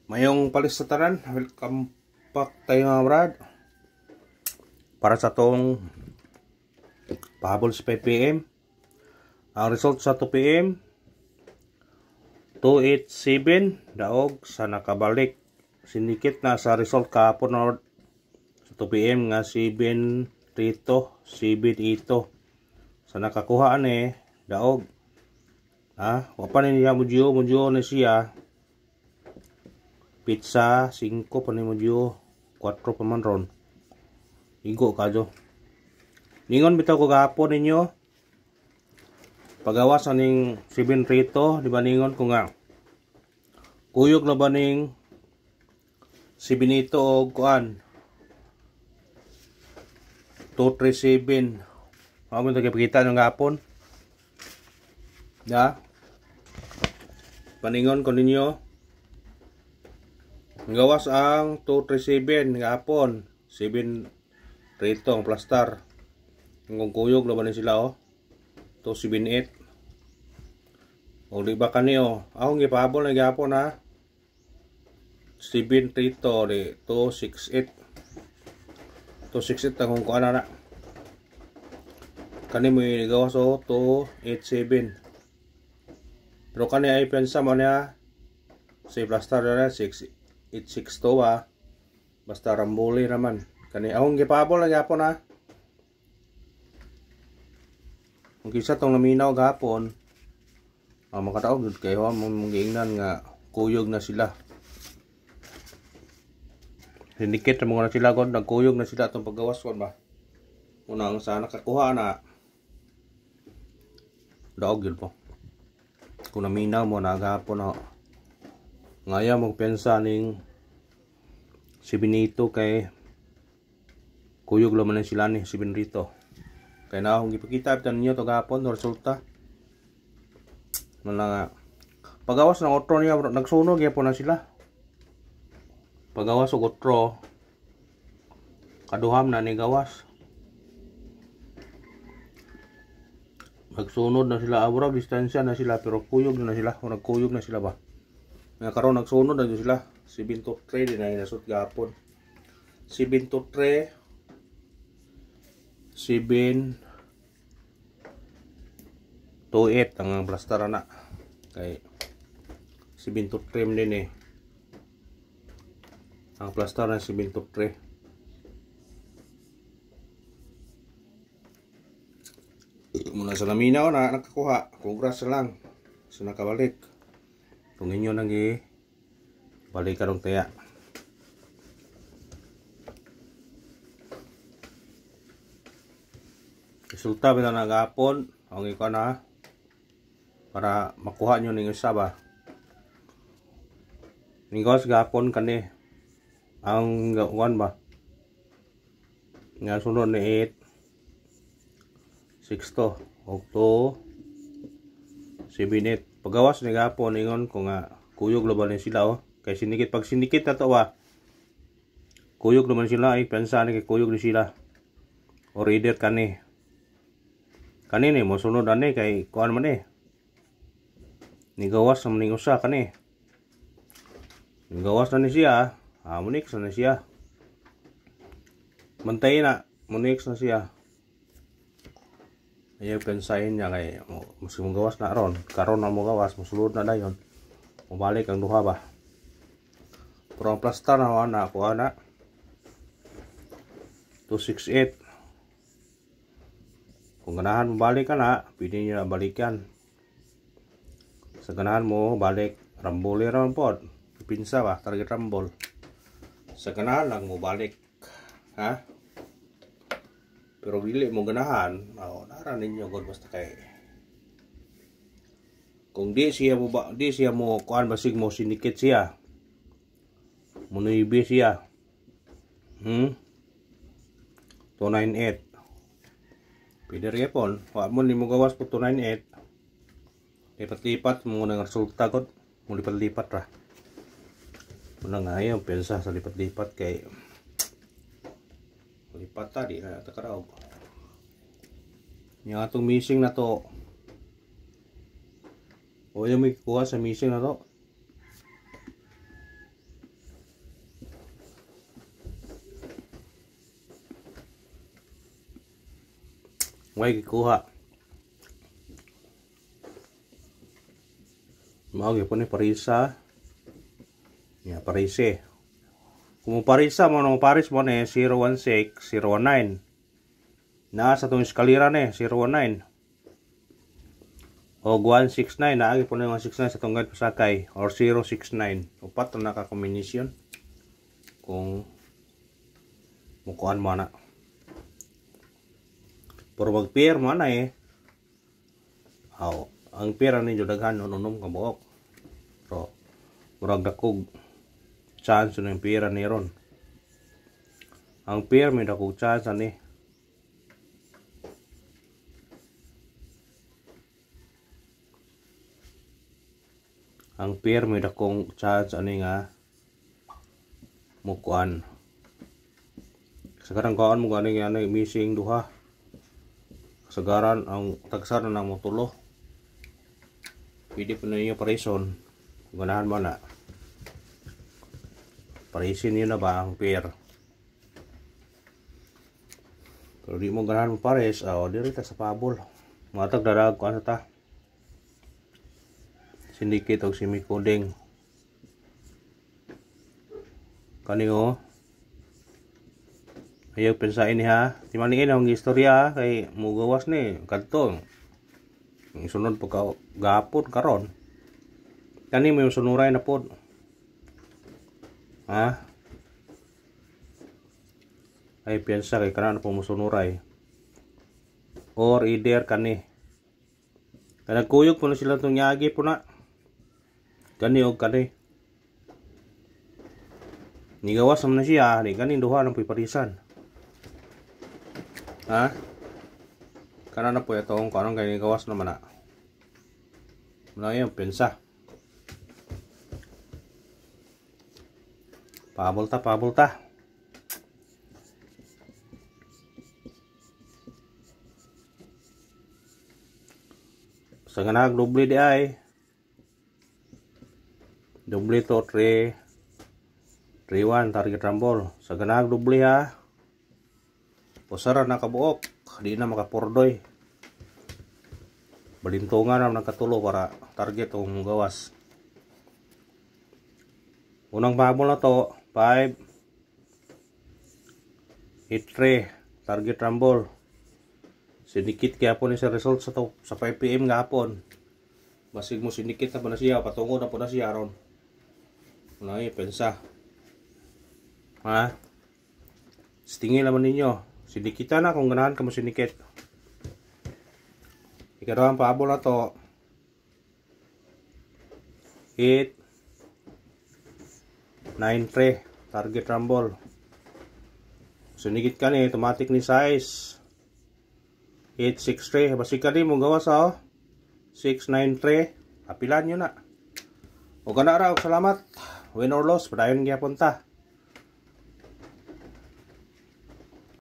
Mayong palisataran, welcome back tayo mga brad. Para sa tong pahabol sa 5 PM. Ang result sa 2 PM 287 daog sa nakabalik. Sinikit na sa result kahapon sa 2 PM nga 732 782. Sa nakakuha daog. Wapa niya mudyo na siya. Pizza 5 pa ni modyo 4 pa man ron. Igo kadyo. Ningon bitaw ko gahapon ninyo. Pagawas aning 7 rito, di ba ningon ko nga. Kuyog na ba ning 7 ito og kuan. 237. Amo ta gipakita ng gahapon. Ya. Paningon ko ninyo. Gawas ang 237 gahapon, 7 rito ang plastar. Ang kuyog laban sila 278. O di ba kaniyo, akong gipahabol na gahapon 7 rito di 268. 268 ang kuan na. Kani mo gawas 287. Pero kani ay pensa man niya si plastar na 862 basta rambuli naman kani akong gipabol na gapon kung kisa tong naminaw gapon makataog gud kayo mong giingnan nga kuyog na sila sinikit na sila kon nagkuyog na sila tong paggawas kon ba unang sa nakakuha na daog yun po kung naminaw mo na gapon ngaya mong pensa ning 7 kay kuyog laman ng sila ni 7 rito. Kaya na akong ipakita bitan ninyo to gahapon resulta. Nga pagawas ng otro niya nagsunog gyapon na sila. Pagawas og otro kaduham na ni gawas. Magsunod na sila abra distansya na sila pero kuyog na sila o nagkuyog na sila ba. Nga karon nagsunod na sila 723 din ay nasud gahapon 723 728 ang blaster na kay 723 din ang blaster na 723 muna sa laminaw na nakakuha congrats lang sa nakabalik kung inyo nang balik karong taya. Resulta bitaw na gahapon, ang ikaw na para makuha nyo ning isa ba. Ningos gahapon kani ang gawan ba. Nga sunod ni 8 6 og 2 7 pagawas ni gahapon ingon ko nga kuyog laban ni sila kay sinikit pag sinikit na to kuyog naman sila ay pensa ni kay kuyog ni sila o reader kani ni mo sunod ani kay kuan man ni gawas sa maning usa kani ni gawas na ni siya munix na siya mantay na munix na siya ayaw pensahin niya kay mas mong gawas na ron karon na mo gawas musulod na dayon mabalik ang duha ba pero ang plastar na ako 268 kung ganahan mo balik ka na pwede nyo na balikan sa ganahan mo balik ramboli raman po pinsa ba target rambol sa ganahan lang mo balik pero dili mo ganahan nara ninyo god basta kay kung di siya mo kuan basig mo sinikit siya munuibi siya 298 pwede rin po wala mo ni mo gawas po 298 lipat-lipat mo nang resulta god mo lipat-lipat ra muna nga ayaw pensa sa lipat-lipat kay lipat tadi na takaraw yung atong missing na to o yung may kuha sa missing na to Way gikuha. Mao gyapon ni parisa. Ya parise. Kung parisa mo no paris mo ni 016, 019. Na sa tong eskalera ni 019. O 169 na agi po na 169 sa tong guide pasakay or 069. Upat na naka-combination. Kung mukuan mo na. Pero mag-pair mo na eh. Aw, ang pair ni daghan unom ka buok. So, murag dakog chance ng pair ni ron. Ang pair may dakog chance ani. Ang pair may dakong chance ani nga mukuan. Sekarang kaon mo gani nga missing duha. Sagaran ang tagsaran ng motulo. Pwede po na niyo parison. Ganahan mo na. Parisin niyo na ba ang pair? Pero di mo ganahan mo pares, diri ta sa pabol. Matag dadag ko ano ta. Syndicate o semi-coding. Kani o. Ayaw pensain ni ha. Di maniin ang istorya kay mugawas ni kadto. Ang sunod pagka gapon karon. Kani mo yung sunuray na pod. Ha? Ay piensa kay kana po mo sunuray. Or either kani. Kanagkuyog po na sila itong nyagi po na. Kani o kani. Nigawas naman na siya. Kani duha ng piparisan. Ha? Kana na po itong kung anong ganyan gawas naman na. Muna yun, pensa. Pabulta, pabulta. Sa ganag, doble di ay. Doble to 3-1 target rumble. Sa ganag, doble ha. Pusara na kabuok, di na makapurdoy. Balintungan na nakatulo para target o gawas. Unang pabol na to, 5-8-3 target rumble. Sinikit kaya po ni sa result sa 5 PM gapon. Basig mo sinikit na po na siya, patungod na po na siya ron. Unang pensa. Ha? Stingin naman ninyo. Sinikita na kung ganahan ka mo sinikit. Ikarang pabol na to. 8-9-3 target rumble. Sinikit ka ni automatic ni size 8-6-3. Basi ka din mo gawa sa 6-9-3. Apilan nyo na. O ka na raw. Salamat. Win or loss. Padayon nga punta.